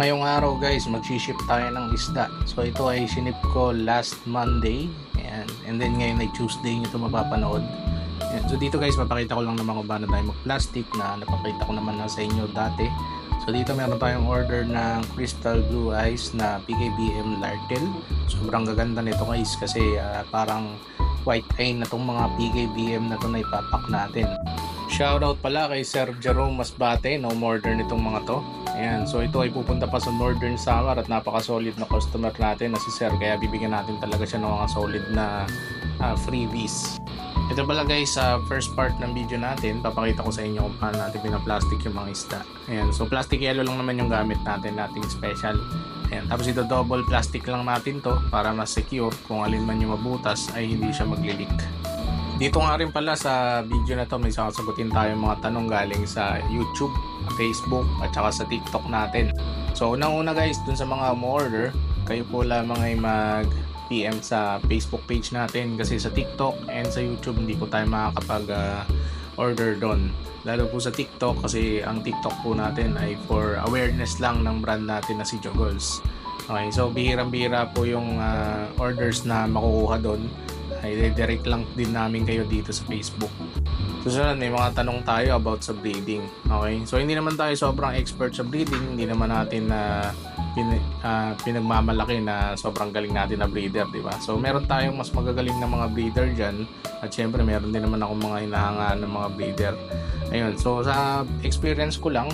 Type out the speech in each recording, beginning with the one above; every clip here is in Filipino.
Ngayong araw guys, mag-ship tayo ng isda. So ito ay sinip ko last Monday. Ayan. And then ngayon ay Tuesday nyo ito mapapanood. Ayan. So dito guys, mapakita ko lang naman kung paano tayo mag-plastic na napakita ko naman na sa inyo dati. So dito meron tayong order ng Crystal Blue Eyes na PKBM Lartel. Sobrang gaganda nito guys kasi parang white eye na tong mga PKBM na ito na ipapak natin. Shoutout pala kay Sir Jerome Masbate, no order nitong mga to. Ayan, so ito ay pupunta pa sa Northern Samar at napaka-solid na customer natin na si Sir, kaya bibigyan natin talaga siya ng mga solid na freebies. Ito pala guys, sa first part ng video natin, papakita ko sa inyo kung paano natin pinaplastic yung mga isda. Ayan, so plastic yellow lang naman yung gamit natin, nating special. Ayan, tapos ito double plastic lang natin to para mas secure, kung alin man yung mabutas ay hindi siya magli-leak. Dito nga rin pala sa video na to may sasagutin tayo mga tanong galing sa YouTube, Facebook at saka sa TikTok natin. So unang-una guys, dun sa mga mo-order, kayo po lamang ay mag-PM sa Facebook page natin kasi sa TikTok and sa YouTube hindi po tayo makakapag-order doon. Lalo po sa TikTok kasi ang TikTok po natin ay for awareness lang ng brand natin na si Jogols. Okay, so bihirang-bihira po yung orders na makukuha doon. Ay direct lang din namin kayo dito sa Facebook. Susunod, may mga tanong tayo about sa breeding. Okay? So hindi naman tayo sobrang expert sa breeding, hindi naman natin pinagmamalaki na sobrang galing natin na breeder, di ba? So meron tayong mas magagaling na mga breeder diyan at syempre meron din naman ako mga hinahangaan ng mga breeder. Ayun, so sa experience ko lang,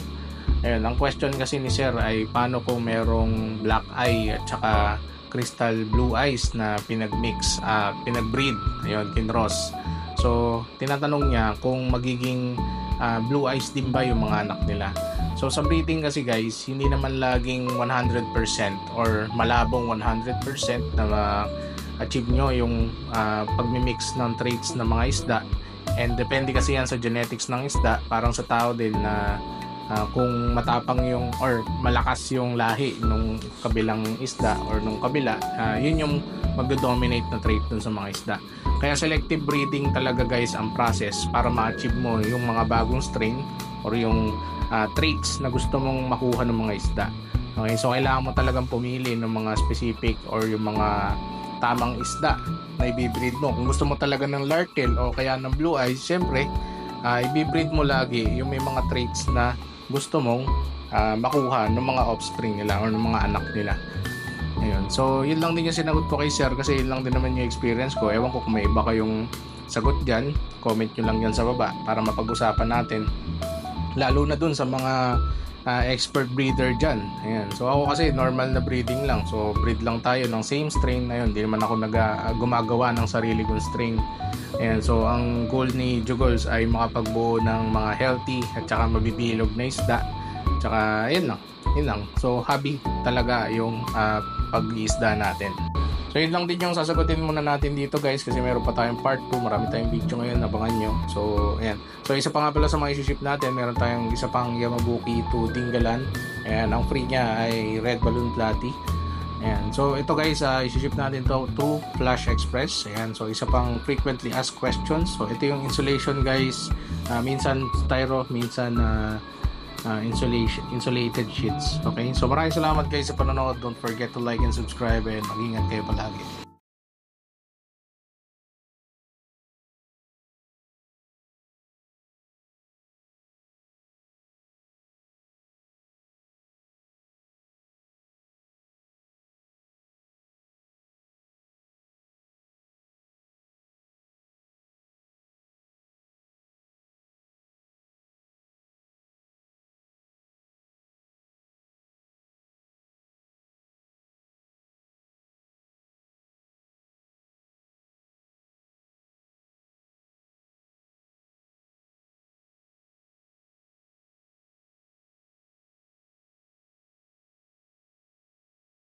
ayun, ang question kasi ni Sir ay paano kung merong black eye at saka crystal blue eyes na pinagmix, pinagbreed, ayun, kinross. So tinatanong niya kung magiging blue eyes din ba yung mga anak nila. So sa breeding kasi guys, hindi naman laging 100% or malabong 100% na ma-achieve nyo yung pagmimix ng traits ng mga isda. And depende kasi yan sa genetics ng isda, parang sa tao din na kung matapang yung or malakas yung lahi nung kabilang isda or nung kabila, yun yung magdo-dominate na trait dun sa mga isda. Kaya selective breeding talaga guys ang process para ma-achieve mo yung mga bagong strain or yung traits na gusto mong makuha ng mga isda. Okay, so kailangan mo talagang pumili ng mga specific or yung mga tamang isda na i-breed mo. Kung gusto mo talaga ng lartel o kaya ng blue eyes, syempre i-breed mo lagi yung may mga traits na gusto mong makuha ng mga offspring nila or ng mga anak nila. Ayun. So yun lang din yung sinagot ko kay Sir kasi yun lang din naman yung experience ko. Ewan ko kung may iba kayong sagot dyan, comment nyo lang dyan sa baba para mapag-usapan natin, lalo na dun sa mga expert breeder dyan. Ayan. So ako kasi normal na breeding lang, so breed lang tayo ng same strain. Ayun, hindi naman ako gumagawa ng sarili kong strain. Ayan, so ang goal ni Jogols ay makapagbuo ng mga healthy at saka mabibilog na isda. Tsaka yun lang. So hobby talaga yung pag-iisda natin. So yun lang din yung sasagutin muna natin dito guys kasi meron pa tayong part 2. Marami tayong video ngayon, abangan nyo. So ayan. So isa pa nga pala sa mga isi-ship natin, meron tayong isa pang Yamabuki to Dingalan. Ayan, ang free niya ay Red Balloon Platy. Ayan. So ito guys, isi-ship natin to through Flash Express. Ayan. So isa pang frequently asked questions. So ito yung insulation guys. Minsan styro, minsan insulated sheets. Okay? So maraming salamat guys sa panonood. Don't forget to like and subscribe and mag-ingat kayo palagi.